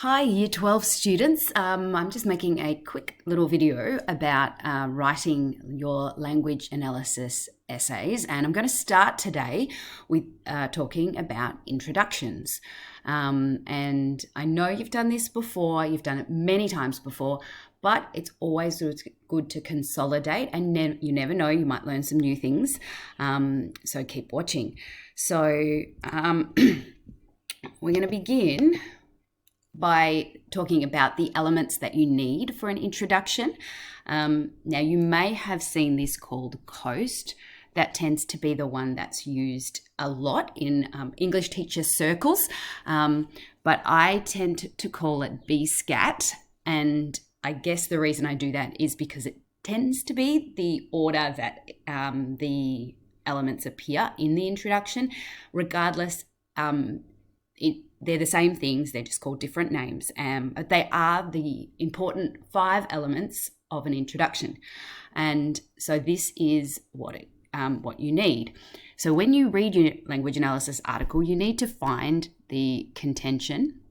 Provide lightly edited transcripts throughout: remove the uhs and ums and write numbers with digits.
Hi, Year 12 students. I'm just making a quick little video about writing your language analysis essays, and I'm going to start today with talking about introductions. And I know you've done this before, you've done it many times before, but it's always good to consolidate, and you never know, you might learn some new things. So keep watching. So we're going to begin by talking about the elements that you need for an introduction. Now, you may have seen this called COAST. That tends to be the one that's used a lot in English teacher circles, but I tend to call it BSCAT, and I guess the reason I do that is because it tends to be the order that the elements appear in the introduction. Regardless, they're the same things, they're just called different names. But they are the important 5 elements of an introduction. And so this is what you need. So when you read your language analysis article, you need to find the contention,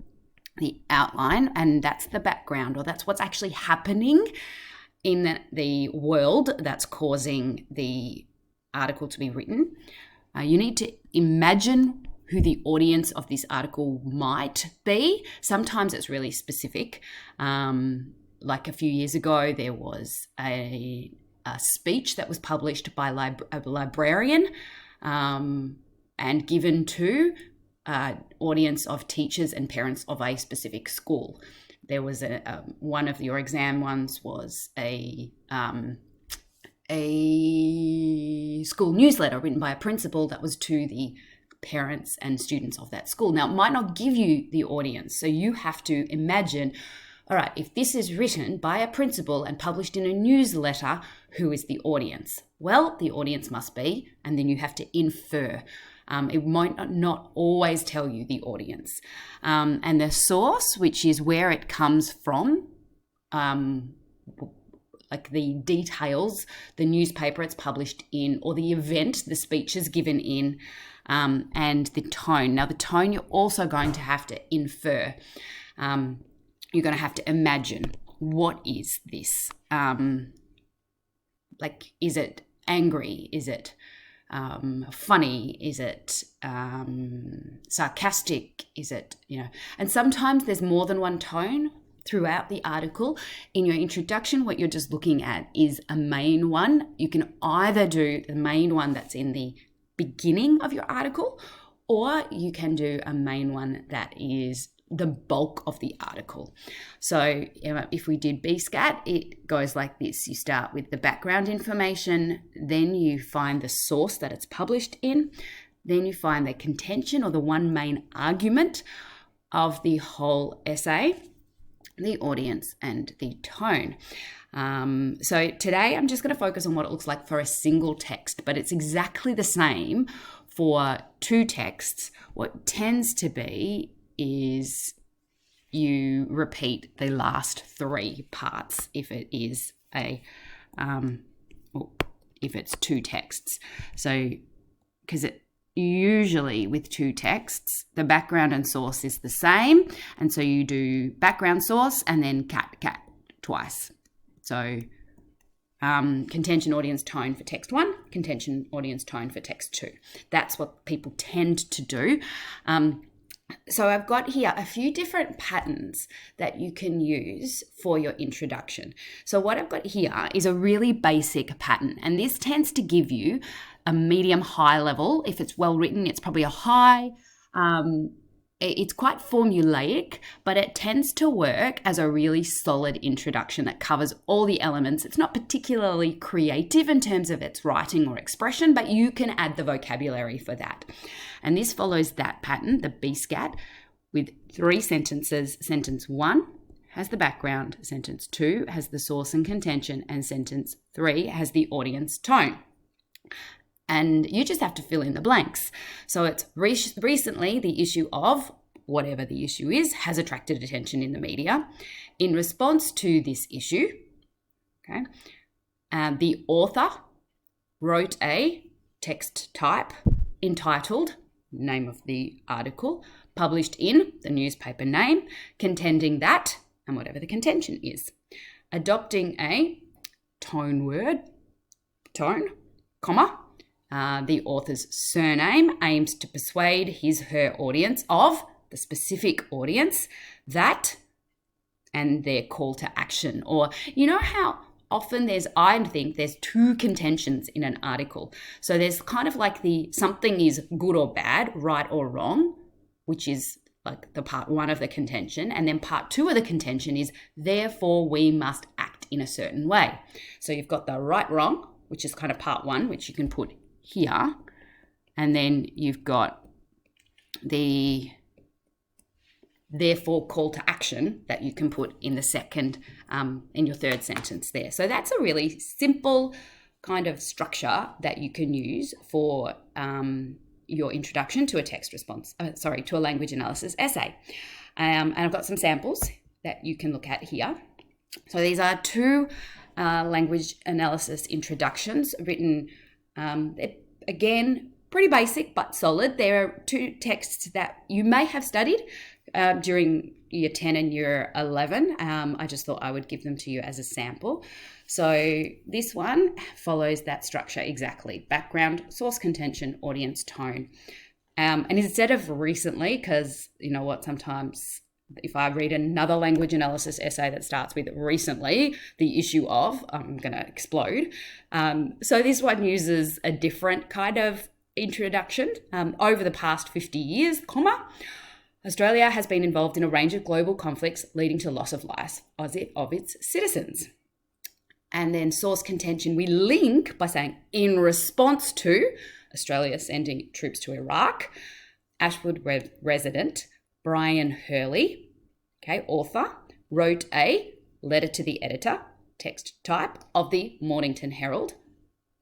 the outline, and that's the background, or that's what's actually happening in the world that's causing the article to be written. You need to imagine who the audience of this article might be. Sometimes it's really specific. Like a few years ago, there was a speech that was published by a librarian and given to audience of teachers and parents of a specific school. There was one of your exam ones was a school newsletter written by a principal that was to the parents and students of that school. Now, it might not give you the audience, so you have to imagine, all right, if this is written by a principal and published in a newsletter, who is the audience? Well, the audience must be, and then you have to infer. It might not always tell you the audience. And the source, which is where it comes from, like the details, the newspaper it's published in, or the event the speech is given in, and the tone. Now, the tone you're also going to have to infer. You're going to have to imagine, what is this? Like, is it angry? Is it funny? Is it sarcastic? Is it, and sometimes there's more than one tone throughout the article. In your introduction, what you're just looking at is a main one. You can either do the main one that's in the beginning of your article, or you can do a main one that is the bulk of the article. So if we did BSCAT, it goes like this. You start with the background information, then you find the source that it's published in, then you find the contention, or the one main argument of the whole essay, the audience, and the tone. So today I'm just going to focus on what it looks like for a single text, but it's exactly the same for 2 texts. What tends to be is you repeat the last 3 parts if it is if it's 2 texts. So because it usually with 2 texts, the background and source is the same, and so you do background, source, and then cat twice. So contention, audience, tone for text 1, contention, audience, tone for text 2. That's what people tend to do. So I've got here a few different patterns that you can use for your introduction. So what I've got here is a really basic pattern, and this tends to give you a medium high level. If it's well written, it's probably a high. It's quite formulaic, but it tends to work as a really solid introduction that covers all the elements. It's not particularly creative in terms of its writing or expression, but you can add the vocabulary for that. And this follows that pattern, the BSCAT, with 3 sentences. Sentence 1 has the background, sentence 2 has the source and contention, and sentence 3 has the audience tone. And you just have to fill in the blanks. So it's recently the issue of whatever the issue is has attracted attention in the media. In response to this issue, the author wrote a text type entitled, name of the article, published in the newspaper name, contending that, and whatever the contention is. Adopting a tone, comma, the author's surname aims to persuade his/her audience of the specific audience that, and their call to action. Or you know how often I think there's two contentions in an article. So there's kind of like the something is good or bad, right or wrong, which is like the part one of the contention. And then part two of the contention is therefore we must act in a certain way. So you've got the right, wrong, which is kind of part one, which you can put here. And then you've got the therefore call to action that you can put in the second, in your third sentence there. So that's a really simple kind of structure that you can use for your introduction to a to a language analysis essay. And I've got some samples that you can look at here. So these are two language analysis introductions written, again, pretty basic but solid. There are two texts that you may have studied during year 10 and year 11. I just thought I would give them to you as a sample. So this one follows that structure exactly. Background, source, contention, audience, tone. And instead of recently, because you know what, sometimes if I read another language analysis essay that starts with recently, the issue of, I'm going to explode. So this one uses a different kind of introduction. Over the past 50 years, Australia has been involved in a range of global conflicts leading to loss of lives of its citizens. And then source, contention, we link by saying in response to Australia sending troops to Iraq, Ashwood resident Brian Hurley, author, wrote a letter to the editor, text type, of the Mornington Herald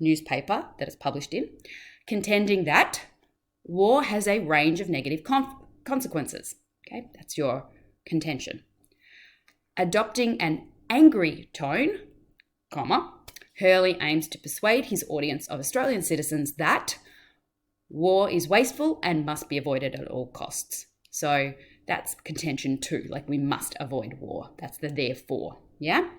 newspaper that it's published in, contending that war has a range of negative consequences. That's your contention. Adopting an angry tone, Hurley aims to persuade his audience of Australian citizens that war is wasteful and must be avoided at all costs. So that's contention 2, like we must avoid war. That's the therefore, yeah?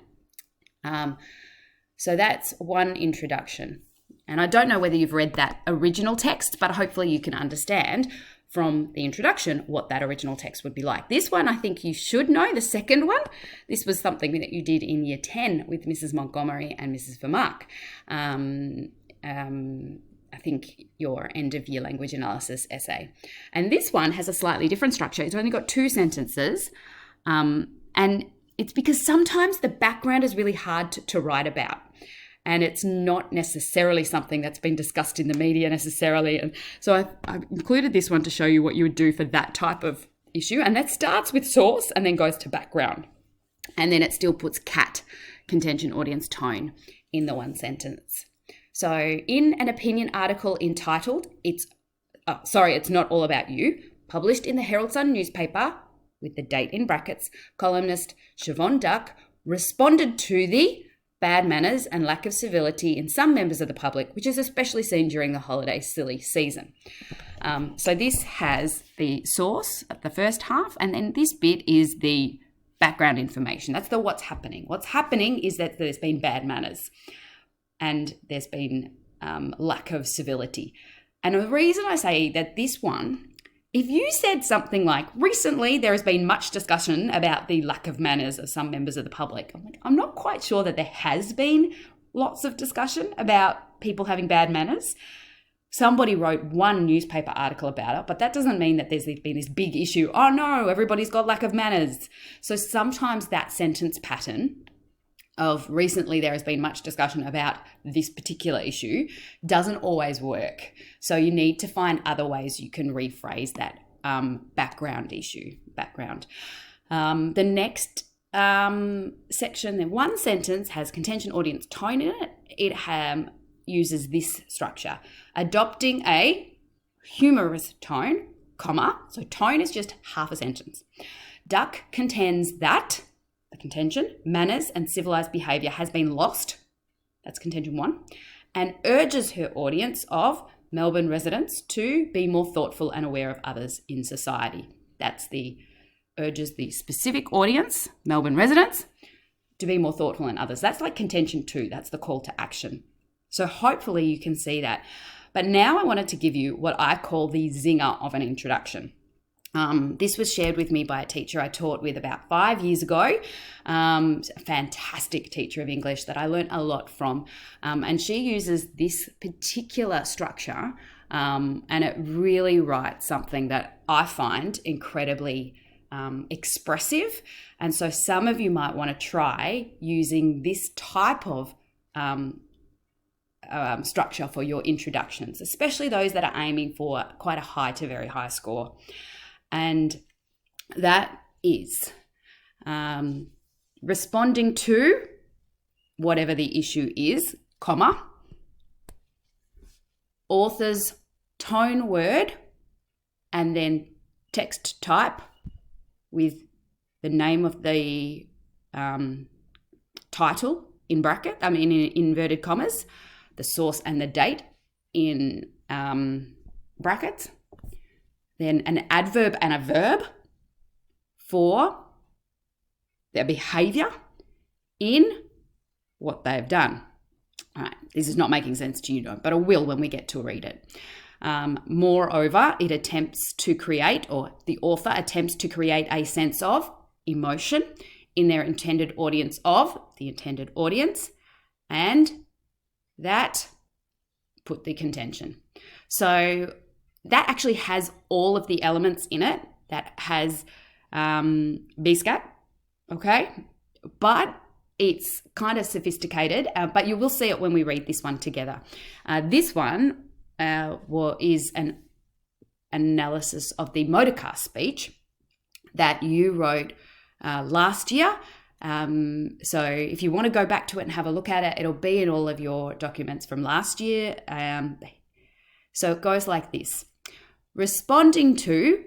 So that's one introduction. And I don't know whether you've read that original text, but hopefully you can understand from the introduction what that original text would be like. This one, I think you should know, the second one. This was something that you did in year 10 with Mrs. Montgomery and Mrs. Vermark. I think your end of year language analysis essay. And this one has a slightly different structure. It's only got 2 sentences. And it's because sometimes the background is really hard to write about. And it's not necessarily something that's been discussed in the media necessarily. And so I've included this one to show you what you would do for that type of issue. And that starts with source and then goes to background. And then it still puts contention, audience, tone in the one sentence. So in an opinion article entitled, It's Not All About You, published in the Herald Sun newspaper, with the date in brackets, columnist Siobhan Duck responded to the bad manners and lack of civility in some members of the public, which is especially seen during the holiday silly season. So this has the source at the first half, and then this bit is the background information. That's the what's happening. What's happening is that there's been bad manners and there's been lack of civility. And the reason I say that this one, if you said something like, recently there has been much discussion about the lack of manners of some members of the public, I'm not quite sure that there has been lots of discussion about people having bad manners. Somebody wrote one newspaper article about it, but that doesn't mean that there's been this big issue. Oh no, everybody's got lack of manners. So sometimes that sentence pattern of recently there has been much discussion about this particular issue doesn't always work. So you need to find other ways you can rephrase that background. The next section, the one sentence has contention, audience, tone in it. It uses this structure. Adopting a humorous tone, so tone is just half a sentence. Duck contends that the contention, manners and civilized behaviour has been lost. That's contention 1. And urges her audience of Melbourne residents to be more thoughtful and aware of others in society. urges the specific audience, Melbourne residents, to be more thoughtful than others. That's like contention 2. That's the call to action. So hopefully you can see that. But now I wanted to give you what I call the zinger of an introduction. This was shared with me by a teacher I taught with about 5 years ago, a fantastic teacher of English that I learned a lot from. And she uses this particular structure, and it really writes something that I find incredibly expressive. And so some of you might want to try using this type of structure for your introductions, especially those that are aiming for quite a high to very high score. And that is responding to whatever the issue is, comma, author's tone word, and then text type with the name of the title in inverted commas, the source and the date in brackets, then an adverb and a verb for their behavior in what they've done. All right, this is not making sense to you, but it will when we get to read it. Moreover, it attempts to create, or the author attempts to create, a sense of emotion in their intended audience of the intended audience, and that put the contention. So that actually has all of the elements in it. That has BSCAT, okay? But it's kind of sophisticated, but you will see it when we read this one together. This one is an analysis of the motorcar speech that you wrote last year. So if you want to go back to it and have a look at it, it'll be in all of your documents from last year. So it goes like this. Responding to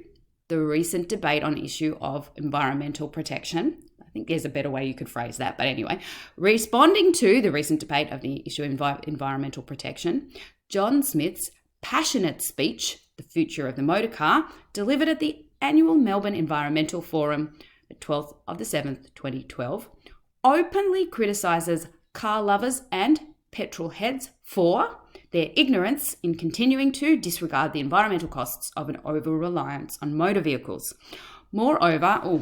the recent debate on issue of environmental protection. I think there's a better way you could phrase that, but anyway. Responding to the recent debate of the issue of environmental protection, John Smith's passionate speech, The Future of the Motor Car, delivered at the annual Melbourne Environmental Forum, the 12th of the 7th, 2012, openly criticises car lovers and petrol heads for their ignorance in continuing to disregard the environmental costs of an over-reliance on motor vehicles. Moreover,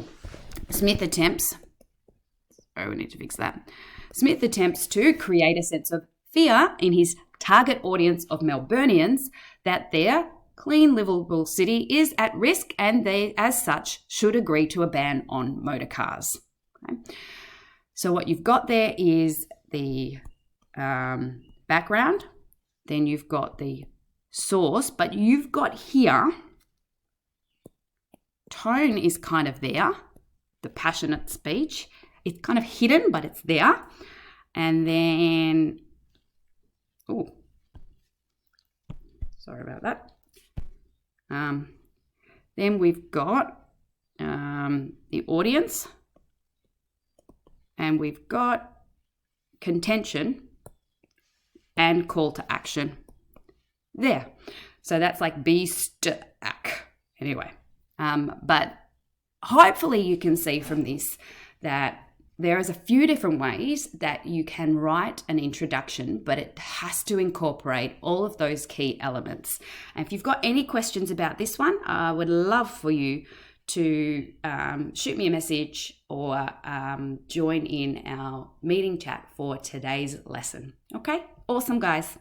Smith attempts to create a sense of fear in his target audience of Melburnians that their clean, livable city is at risk, and they, as such, should agree to a ban on motor cars. Okay. So what you've got there is the background, then you've got the source, but you've got here, tone is kind of there, the passionate speech. It's kind of hidden, but it's there. And then, sorry about that. Then we've got the audience, and we've got contention and call to action there. So that's like B-stack. Anyway, but hopefully you can see from this that there is a few different ways that you can write an introduction, but it has to incorporate all of those key elements. And if you've got any questions about this one, I would love for you to shoot me a message or join in our meeting chat for today's lesson. Okay, awesome, guys.